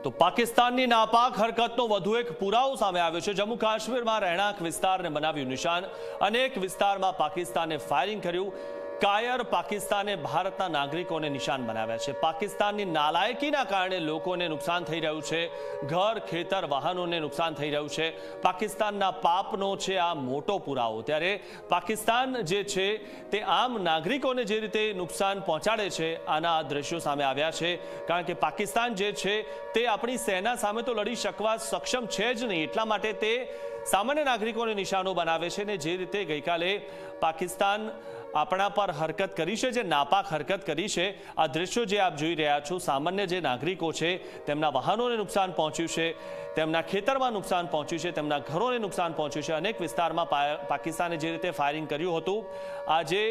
તો પાકિસ્તાનની નાપાક હરકતનો વધુ એક પુરાવો સામે આવ્યો છે। જમ્મુ કાશ્મીરમાં રહેણાંક વિસ્તારને બનાવ્યું નિશાન। અનેક વિસ્તારમાં પાકિસ્તાને ફાયરિંગ કર્યું। કાયર પાકિસ્તાને ભારતના નાગરિકોને નિશાન બનાવ્યા છે। પાકિસ્તાનની નાલાયકીના કારણે લોકોને નુકસાન થઈ રહ્યું છે, ઘર ખેતર વાહનોને નુકસાન થઈ રહ્યું છે। પાકિસ્તાનના પાપનો છે આ મોટો પુરાવો। ત્યારે પાકિસ્તાન જે છે તે આમ નાગરિકોને જે રીતે નુકસાન પહોંચાડે છે, આના આ દ્રશ્યો સામે આવ્યા છે। કારણ કે પાકિસ્તાન જે છે તે આપણી સેના સામે તો લડી શકવા સક્ષમ છે જ નહીં, એટલા માટે તે સામાન્ય નાગરિકોને નિશાનો બનાવે છે। ને જે રીતે ગઈકાલે પાકિસ્તાન આપણા પર હરકત કરી છે, જે નાપાક હરકત કરી છે, આ દ્રશ્યો જે આપ જોઈ રહ્યા છો, સામાન્ય જે નાગરિકો છે તેમના વાહનોને નુકસાન પહોંચ્યું છે, તેમના ખેતરમાં નુકસાન પહોંચ્યું છે, તેમના ઘરોને નુકસાન પહોંચ્યું છે। અનેક વિસ્તારમાં પાકિસ્તાને જે રીતે ફાયરિંગ કર્યું હતું, આ જે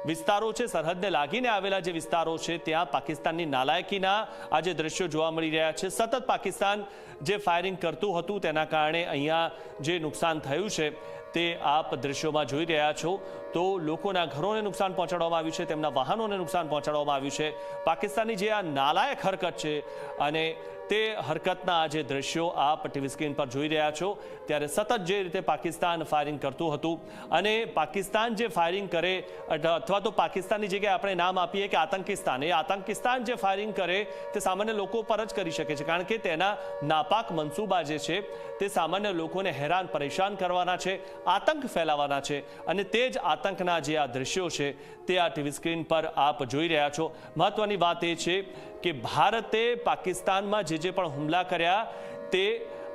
વિસ્તારો છે, સરહદને લાગીને આવેલા જે વિસ્તારો છે, ત્યાં પાકિસ્તાનની નાલાયકીના આ જે દ્રશ્યો જોવા મળી રહ્યા છે। સતત પાકિસ્તાન જે ફાયરિંગ કરતું હતું તેના કારણે અહીંયા જે નુકસાન થયું છે તે આપ દ્રશ્યોમાં જોઈ રહ્યા છો। તો લોકોના ઘરોને નુકસાન પહોંચાડવામાં આવ્યું છે, તેમના વાહનોને નુકસાન પહોંચાડવામાં આવ્યું છે। પાકિસ્તાનની જે આ નાલાયક હરકત છે અને તે હરકતના આ જે દ્રશ્યો આપ ટીવી સ્ક્રીન પર જોઈ રહ્યા છો, ત્યારે સતત જે રીતે પાકિસ્તાન ફાયરિંગ કરતું હતું અને પાકિસ્તાન જે ફાયરિંગ કરે અથવા તો પાકિસ્તાનની જગ્યાએ આપણે નામ આપીએ કે આતંકિસ્તાન, એ આતંકિસ્તાન જે ફાયરિંગ કરે તે સામાન્ય લોકો પર જ કરી શકે છે, કારણ કે તેના નાપાક મનસૂબા જે છે તે સામાન્ય લોકોને હેરાન પરેશાન કરવાના છે, આતંક ફેલાવવાના છે। અને તે જ આતંકના જે આ દ્રશ્યો છે તે આ ટીવી સ્ક્રીન પર આપ જોઈ રહ્યા છો। મહત્વની વાત એ છે કે ભારતે પાકિસ્તાનમાં જે પણ હુમલા કર્યા તે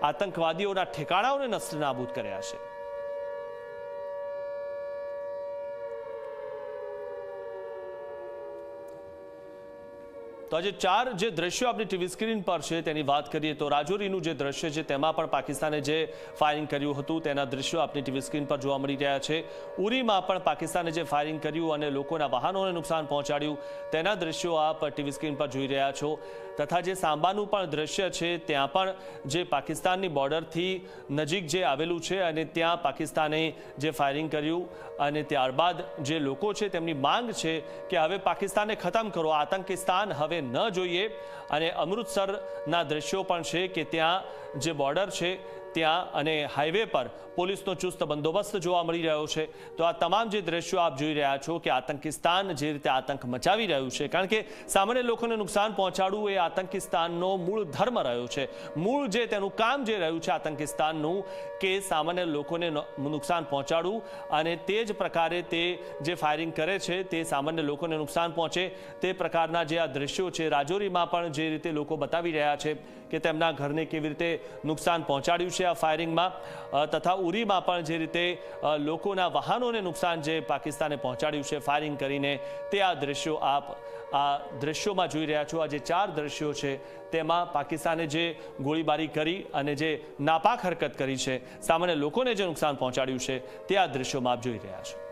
આતંકવાદીઓના ઠેકાણાઓને નસ્તનાબૂદ કર્યા છે। તો આજે ચાર જે દ્રશ્યો આપણી ટીવી સ્ક્રીન પર છે તેની વાત કરીએ તો રાજૌરીનું જે દ્રશ્ય છે તેમાં પણ પાકિસ્તાને જે ફાયરિંગ કર્યું હતું તેના દ્રશ્યો આપણી ટીવી સ્ક્રીન પર જોવા મળી રહ્યા છે। ઉરીમાં પણ પાકિસ્તાને જે ફાયરિંગ કર્યું અને લોકોના વાહનોને નુકસાન પહોંચાડ્યું તેના દ્રશ્યો આપ ટીવી સ્ક્રીન પર જોઈ રહ્યા છો। તથા જે સાંબાનું પણ દ્રશ્ય છે, ત્યાં પણ જે પાકિસ્તાનની બોર્ડરથી નજીક જે આવેલું છે અને ત્યાં પાકિસ્તાને જે ફાયરિંગ કર્યું અને ત્યારબાદ જે લોકો છે તેમની માંગ છે કે હવે પાકિસ્તાનને ખતમ કરો, આતંકિસ્તાન હવે ન જોઈએ। અને અમૃતસરના દ્રશ્યો પણ છે કે ત્યાં જે બોર્ડર છે ત્યાં અને હાઈવે પર પોલીસનો ચુસ્ત બંદોબસ્ત જોવા મળી રહ્યો છે। તો આ તમામ જે દ્રશ્યો આપ જોઈ રહ્યા છો કે આતંકિસ્તાન જે રીતે આતંક મચાવી રહ્યું છે, કારણ કે સામાન્ય લોકોને નુકસાન પહોંચાડવું એ આતંકિસ્તાનનો મૂળ ધર્મ રહ્યો છે, મૂળ જે તેનું કામ જે રહ્યું છે આતંકિસ્તાનનું કે સામાન્ય લોકોને નુકસાન પહોંચાડવું, અને તે જ પ્રકારે તે જે ફાયરિંગ કરે છે તે સામાન્ય લોકોને નુકસાન પહોંચે તે પ્રકારના જે આ દ્રશ્યો છે। રાજૌરીમાં પણ જે રીતે લોકો બતાવી રહ્યા છે કે તેમના ઘરને કેવી રીતે નુકસાન પહોંચાડ્યું છે આ ફાયરિંગમાં, તથા ઉરીમાં પણ જે રીતે લોકોના વાહનોને નુકસાન જે પાકિસ્તાને પહોંચાડ્યું છે ફાયરિંગ કરીને, તે આ દ્રશ્યો આપ આ દ્રશ્યોમાં જોઈ રહ્યા છો। આ જે ચાર દ્રશ્યો છે તેમાં પાકિસ્તાને જે ગોળીબારી કરી અને જે નાપાક હરકત કરી છે, સામાન્ય લોકોને જે નુકસાન પહોંચાડ્યું છે તે આ દ્રશ્યોમાં આપ જોઈ રહ્યા છો।